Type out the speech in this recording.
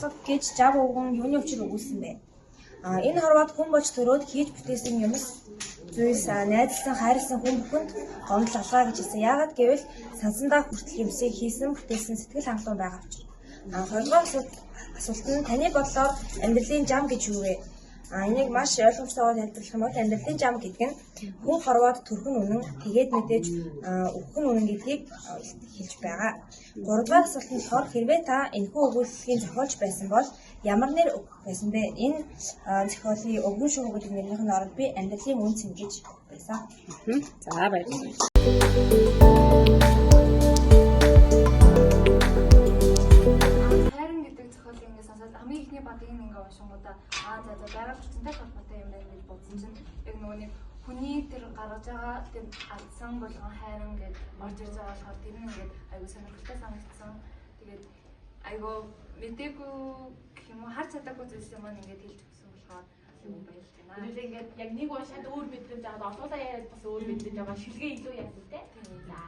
алга гэж жав өвгөн юуны учир өгүүлсэн бэ? Энэ хорвоод хүн болж төрөөд хийж бүтээсэн юмс зүйлс найзлсан хайрлсан хүн бүхэнд гомдол алгаа гэж хэлсэн. Яагаад гэвэл сансандаа хүртэл юмсыг хийсэн бүтээсэн сэтгэл хангалуун байгаа учраас. Хоёрдугаар асуулт нь таны бодлоор амьдралын зам гэж юу вэ? Энийг маш ойлгомжтойгоор тайлбарлах юм бол амьдралын зам гэдэг нь хүн хорвоод төрхөн үнэн тэгээд мэдээж өгөх нь үнэн гэдгийг хэлж байгаа. Гуравдугаар асуулт нь болохоор хэрвээ та энэхүү өгүүлбэрийн зохиолч байсан бол ямар нэр өгөх байсан бэ? Энэ зохиолын өвгөн шүүх гэдэг нэрийн оронд би амьдралын үн цэн гэж байсан. За баярлалаа. Хамгийн ихний бадыг ингээ уншингуудаа за байгаль орчинтай холбоотой юм байна гэж бодсон чинь яг нөгөө нэг хүний тэр гаргаж байгаа тэр алдсан болгон хайран гэж орж ирж байгаа болохоор тэр нь ингээд айгуу сонирхолтой санагдсан. Тэгээд айгуу мэдээгүй гэх юм уу харж чадаагүй зүйлс юм ингээд хэлж өгсөн болохоор айгуу баярлж байна. Тэрээ ингээд яг нэг уншаад өөр мэдрэмж аваад олуулаа яриад бас өөр мэдрэмж аваад шилгээ илүү яасан те. За